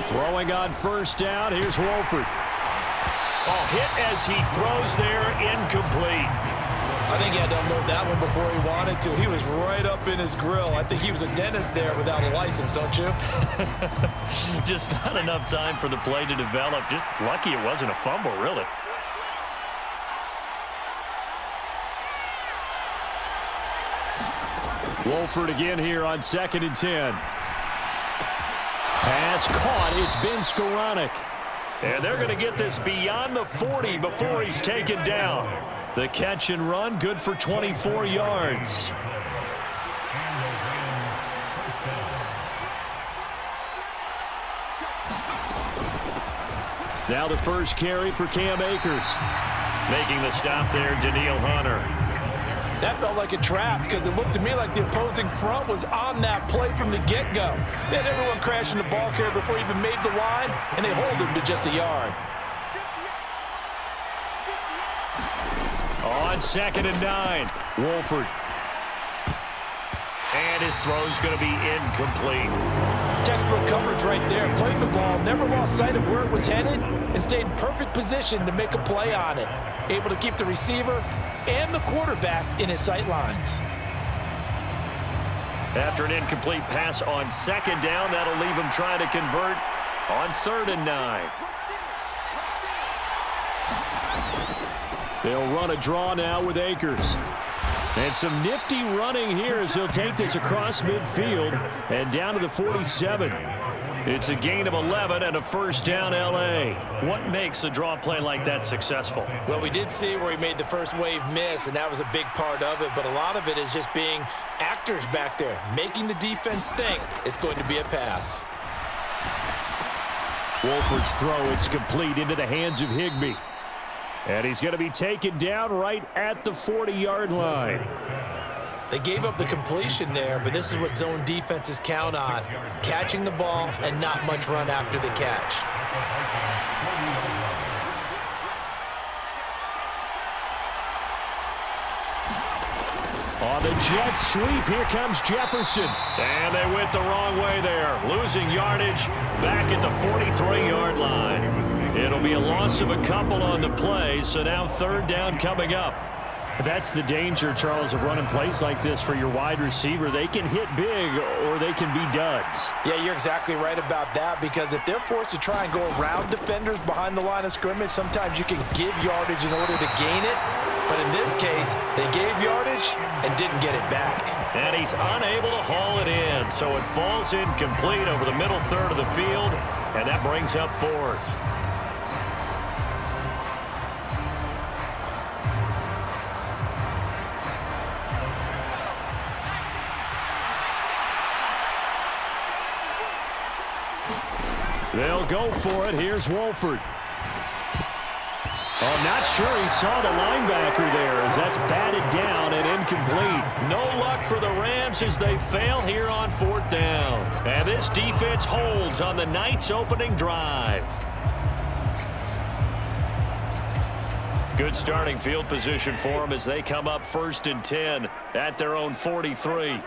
Throwing on first down, here's Wolford. Oh, hit as he throws there, incomplete. I think he had to unload that one before he wanted to. He was right up in his grill. I think he was a dentist there without a license, don't you? Just not enough time for the play to develop. Just lucky it wasn't a fumble, really. Wolford again here on 2nd and 10. Pass caught. It's been Skoranek. And they're going to get this beyond the 40 before he's taken down. The catch and run, good for 24 yards. Now the first carry for Cam Akers. Making the stop there, Daniil Hunter. That felt like a trap because it looked to me like the opposing front was on that play from the get-go. They had everyone crashing the ball carrier before he even made the line, and they hold him to just a yard. On 2nd and 9, Wolford. And his throw's going to be incomplete. Textbook coverage right there. Played the ball, never lost sight of where it was headed, and stayed in perfect position to make a play on it. Able to keep the receiver and the quarterback in his sight lines. After an incomplete pass on 2nd down, that'll leave him trying to convert on 3rd and 9. They'll run a draw now with Akers. And some nifty running here as he'll take this across midfield and down to the 47. It's a gain of 11 and a first down, L.A. What makes a draw play like that successful? Well, we did see where he made the first wave miss, and that was a big part of it. But a lot of it is just being actors back there, making the defense think it's going to be a pass. Wolford's throw, it's complete into the hands of Higbee. And he's going to be taken down right at the 40-yard line. They gave up the completion there, but this is what zone defenses count on. Catching the ball and not much run after the catch. On the jet sweep, here comes Jefferson. And they went the wrong way there. Losing yardage back at the 43-yard line. It'll be a loss of a couple on the play, so now 3rd down coming up. That's the danger, Charles, of running plays like this for your wide receiver. They can hit big or they can be duds. Yeah, you're exactly right about that, because if they're forced to try and go around defenders behind the line of scrimmage, sometimes you can give yardage in order to gain it. But in this case, they gave yardage and didn't get it back. And he's unable to haul it in, so it falls incomplete over the middle third of the field, and that brings up 4th. They'll go for it. Here's Wolford. Oh, not sure he saw the linebacker there as that's batted down and incomplete. No luck for the Rams as they fail here on 4th down. And this defense holds on the night's opening drive. Good starting field position for them as they come up 1st and 10 at their own 43.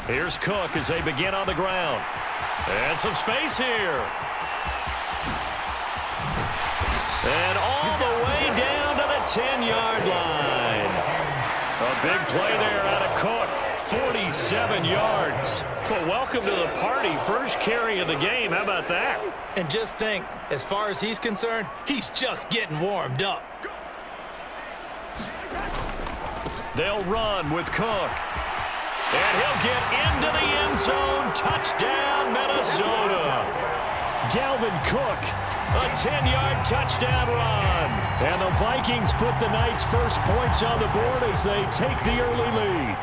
Here's Cook as they begin on the ground. And some space here. And all the way down to the 10-yard line. A big play there out of Cook. 47 yards. Well, welcome to the party. First carry of the game. How about that? And just think, as far as he's concerned, he's just getting warmed up. They'll run with Cook. And he'll get into the end zone. Touchdown, Minnesota. Dalvin Cook. A 10-yard touchdown run. And the Vikings put the Knights' first points on the board as they take the early lead.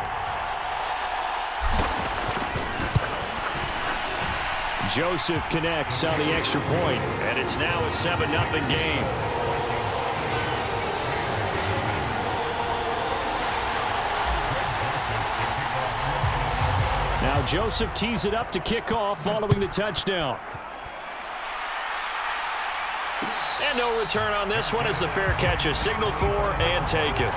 Joseph connects on the extra point. And it's now a 7-0 game. Now Joseph tees it up to kick off following the touchdown. And no return on this one as the fair catch is signaled for and taken.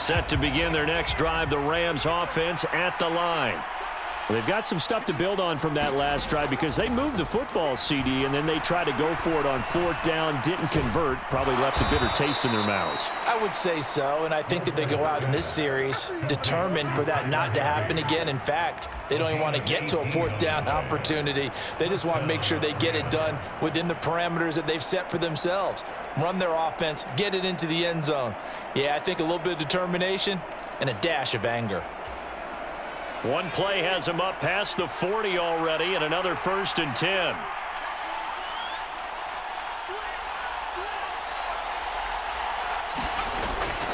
Set to begin their next drive, the Rams offense at the line. Well, they've got some stuff to build on from that last drive because they moved the football, CD, and then they tried to go for it on fourth down, didn't convert, probably left a bitter taste in their mouths. I would say so, and I think that they go out in this series determined for that not to happen again. In fact, they don't even want to get to a fourth down opportunity. They just want to make sure they get it done within the parameters that they've set for themselves. Run their offense, get it into the end zone. Yeah, I think a little bit of determination and a dash of anger. One play has him up past the 40 already, and another 1st and 10.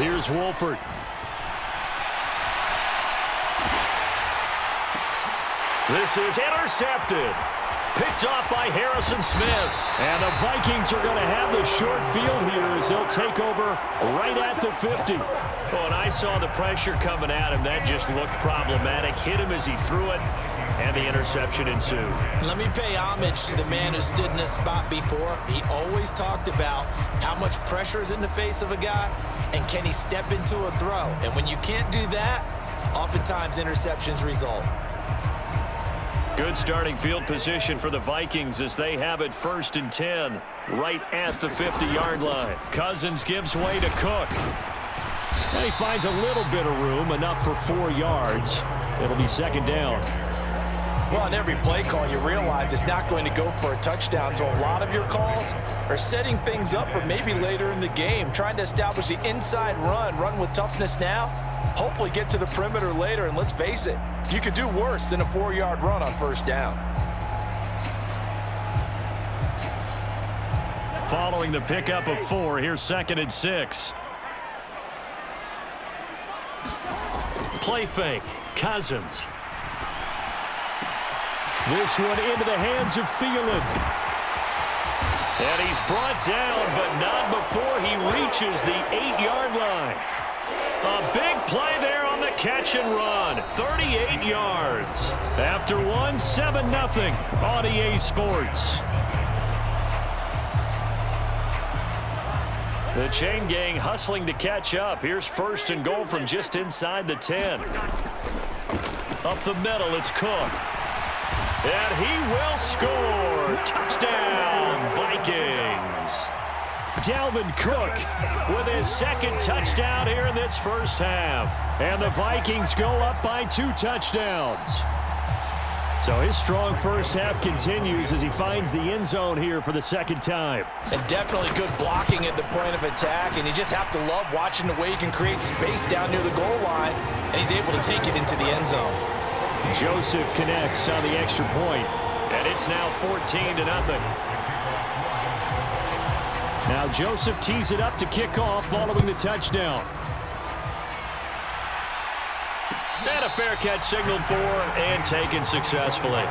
Here's Wolford. This is intercepted. Picked off by Harrison Smith. And the Vikings are going to have the short field here as they'll take over right at the 50. Well, and I saw the pressure coming at him. That just looked problematic. Hit him as he threw it, and the interception ensued. Let me pay homage to the man who stood in this spot before. He always talked about how much pressure is in the face of a guy, and can he step into a throw. And when you can't do that, oftentimes interceptions result. Good starting field position for the Vikings as they have it 1st and 10 right at the 50-yard line. Cousins gives way to Cook. And he finds a little bit of room, enough for 4 yards. It'll be 2nd down. Well, on every play call, you realize it's not going to go for a touchdown, so a lot of your calls are setting things up for maybe later in the game, trying to establish the inside run with toughness now, hopefully get to the perimeter later, and let's face it, you could do worse than a 4-yard run on 1st down. Following the pickup of 4, here's 2nd and 6. Play fake, Cousins. This one into the hands of Thielen. And he's brought down, but not before he reaches the 8-yard line. A big play there on the catch and run. 38 yards. After one, 7-0 on EA Sports. The chain gang hustling to catch up. Here's 1st and goal from just inside the 10. Up the middle, it's Cook. And he will score. Touchdown, Vikings. Dalvin Cook with his 2nd touchdown here in this first half. And the Vikings go up by 2 touchdowns. So his strong first half continues as he finds the end zone here for the 2nd time. And definitely good blocking at the point of attack, and you just have to love watching the way he can create space down near the goal line, and he's able to take it into the end zone. Joseph connects on the extra point. And it's now 14-0. Now Joseph tees it up to kick off following the touchdown. And a fair catch signaled for and taken successfully.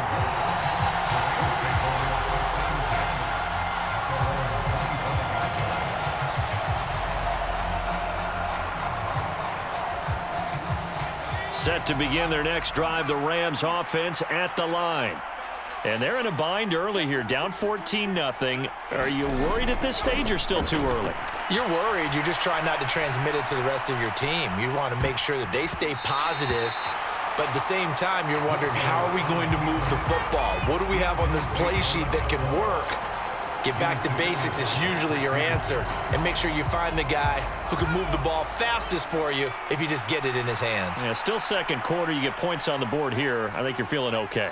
Set to begin their next drive, the Rams offense at the line. And they're in a bind early here, down 14-0. Are you worried at this stage or still too early? You're worried. You're just trying not to transmit it to the rest of your team. You want to make sure that they stay positive, but at the same time, you're wondering, how are we going to move the football? What do we have on this play sheet that can work? Get back to basics is usually your answer, and make sure you find the guy who can move the ball fastest for you if you just get it in his hands. Yeah, still 2nd quarter. You get points on the board here. I think you're feeling okay.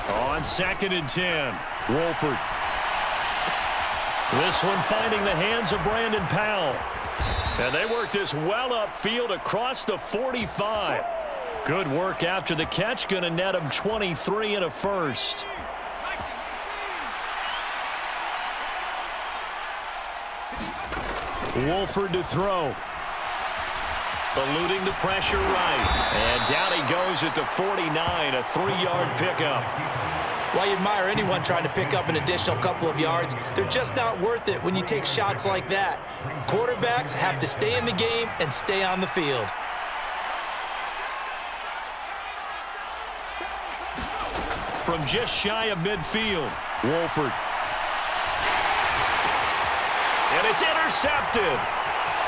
On 2nd and 10, Wolford. This one finding the hands of Brandon Powell. And they work this well upfield across the 45. Good work after the catch. Going to net him 23 and a 1st. Wolford to throw. Eluding the pressure right. And down he goes at the 49, a 3-yard pickup. While you admire anyone trying to pick up an additional couple of yards, they're just not worth it when you take shots like that. Quarterbacks have to stay in the game and stay on the field. From just shy of midfield, Wolford. and it's intercepted.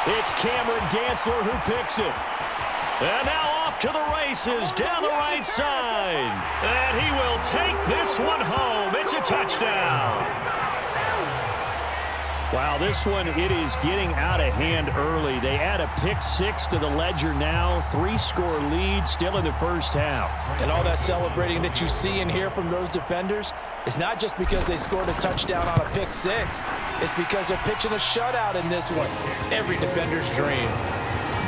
It's Cameron Dantzler who picks it. And now off to the races down the right side. And he will take this one home. It's a touchdown. Wow, this one, it is getting out of hand early. They add a pick six to the ledger now. 3-score lead still in the first half. And all that celebrating that you see and hear from those defenders, it's not just because they scored a touchdown on a pick six. It's because they're pitching a shutout in this one. Every defender's dream.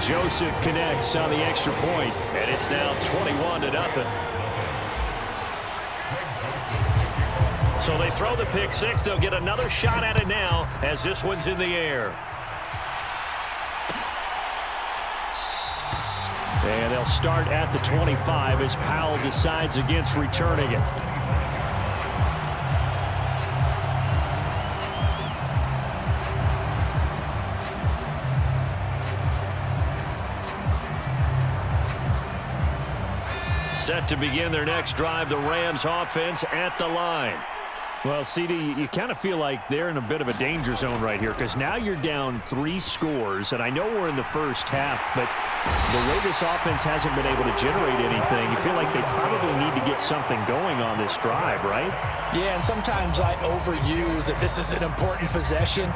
Joseph connects on the extra point, and it's now 21-0. So they throw the pick six. They'll get another shot at it now as this one's in the air. And they'll start at the 25 as Powell decides against returning it. Set to begin their next drive, the Rams offense at the line. Well, CD, you kind of feel like they're in a bit of a danger zone right here because now you're down 3 scores, and I know we're in the first half, but the way this offense hasn't been able to generate anything, you feel like they probably need to get something going on this drive, right? Yeah, and sometimes I overuse that this is an important possession,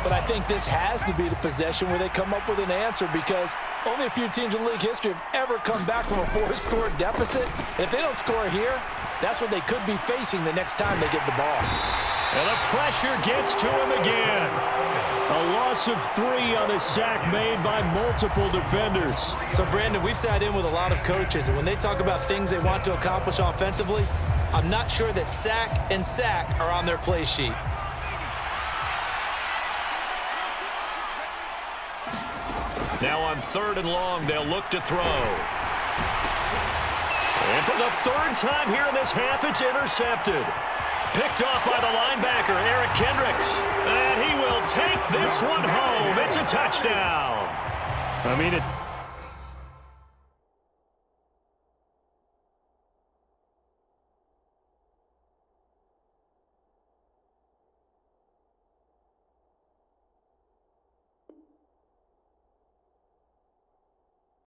but I think this has to be the possession where they come up with an answer because only a few teams in league history have ever come back from a 4-score deficit. And if they don't score here, that's what they could be facing the next time they get the ball. And the pressure gets to him again. A loss of 3 on the sack made by multiple defenders. So, Brandon, we sat in with a lot of coaches, and when they talk about things they want to accomplish offensively, I'm not sure that sack and sack are on their play sheet. Now on 3rd and long, they'll look to throw. And for the 3rd time here in this half, it's intercepted. Picked off by the linebacker, Eric Kendricks. And he will take this one home. It's a touchdown. I mean,